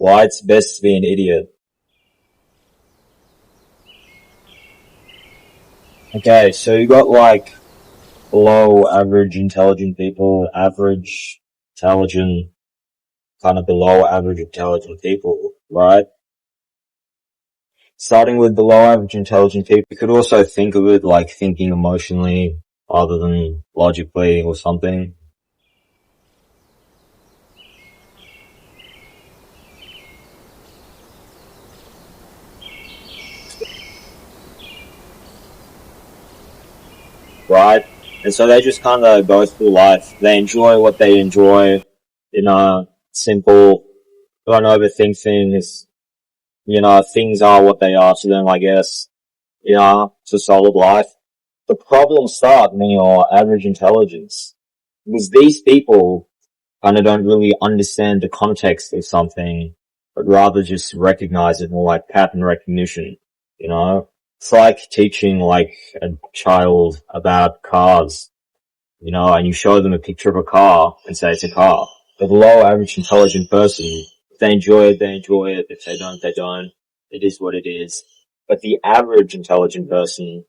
Why it's best to be an idiot. Okay, so you got like below average intelligent people, average intelligent, kind of below average intelligent people, right? Starting with below average intelligent people, you could also think of it like thinking emotionally rather than logically or something. Right? And so they just kind of go through life. They enjoy what they enjoy, simple, don't overthink things, things are what they are to them, I guess, it's a solid life. The problems start when you're average intelligence. Because these people kind of don't really understand the context of something, but rather just recognize it more like pattern recognition, you know? It's like teaching like a child about cars, and you show them a picture of a car and say it's a car. The below average intelligent person, if they enjoy it, they enjoy it. If they don't, they don't. It is what it is. But the average intelligent person,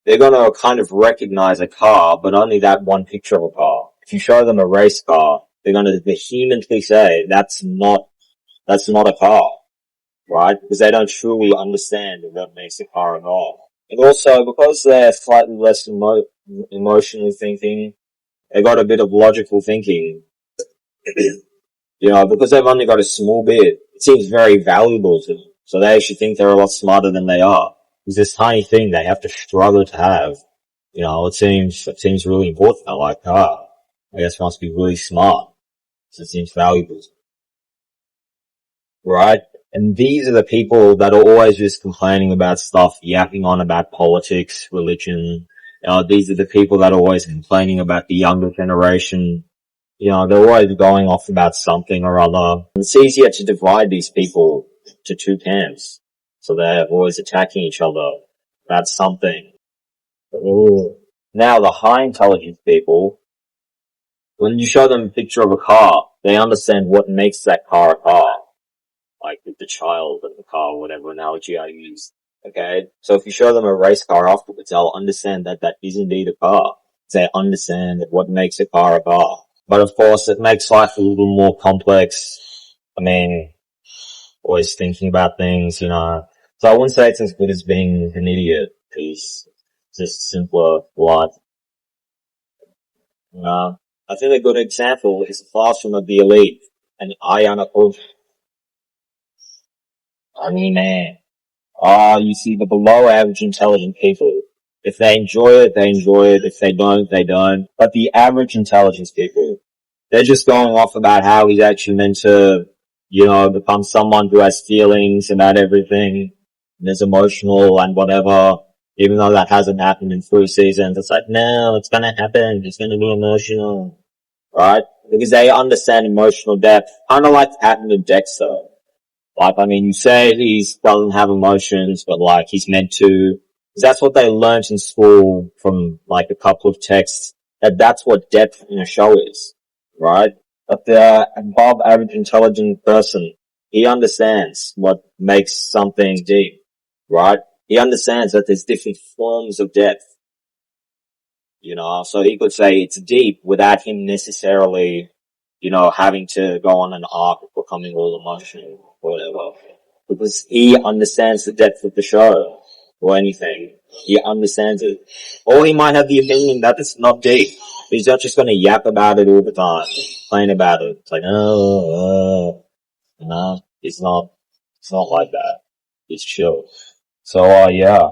they're gonna kind of recognize a car, but only that one picture of a car. If you show them a race car, they're gonna vehemently say that's not a car, right? Because they don't truly understand what makes a car a car. And also, because they're slightly less emotionally thinking, they got a bit of logical thinking, because they've only got a small bit, it seems very valuable to them. So they actually think they're a lot smarter than they are. It's this tiny thing they have to struggle to have. It seems really important. I like, I guess must be really smart. So it seems valuable. Right? And these are the people that are always just complaining about stuff, yapping on about politics, religion. These are the people that are always complaining about the younger generation. They're always going off about something or other. It's easier to divide these people to two camps. So they're always attacking each other about something. Ooh. Now the high intelligence people, when you show them a picture of a car, they understand what makes that car a car. Like with the child and the car, whatever analogy I use. Okay? So if you show them a race car afterwards, they'll understand that that is indeed a car. They understand what makes a car a car. But of course, it makes life a little more complex. I mean, always thinking about things, So I wouldn't say it's as good as being an idiot, because it's just simpler life. I think a good example is the classroom of the elite and Ayana Coach. I mean, man, you see the below average intelligent people. If they enjoy it, they enjoy it. If they don't, they don't. But the average intelligence people, they're just going off about how he's actually meant to, become someone who has feelings about everything and is emotional and whatever, even though that hasn't happened in 3 seasons. It's like, no, it's gonna happen. It's gonna be emotional, right? Because they understand emotional depth, kind of like the pattern of Dexter. Like, I mean, you say he doesn't have emotions, but like he's meant to. 'Cause that's what they learnt in school from like a couple of texts. That's what depth in a show is, right? But the above average intelligent person, he understands what makes something deep, right? He understands that there's different forms of depth, so he could say it's deep without him necessarily, having to go on an arc of becoming all emotional or whatever. Because he understands the depth of the show or anything. He understands it. Or he might have the opinion that it's not deep. But he's not just gonna yap about it all the time, complain about it. It's like, no, it's not like that. It's chill. So, yeah.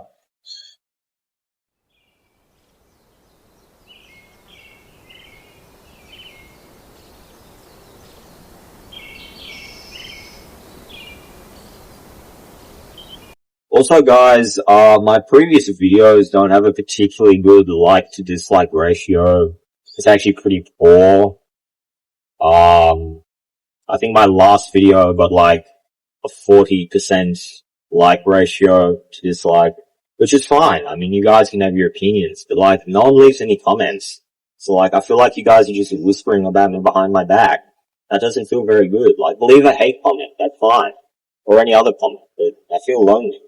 Also guys, my previous videos don't have a particularly good like to dislike ratio. It's actually pretty poor. I think my last video got like a 40% like ratio to dislike, which is fine. I mean, you guys can have your opinions, but like, no one leaves any comments. So like, I feel like you guys are just whispering about me behind my back. That doesn't feel very good. Like, leave a hate comment, that's fine. Or any other comment, but I feel lonely.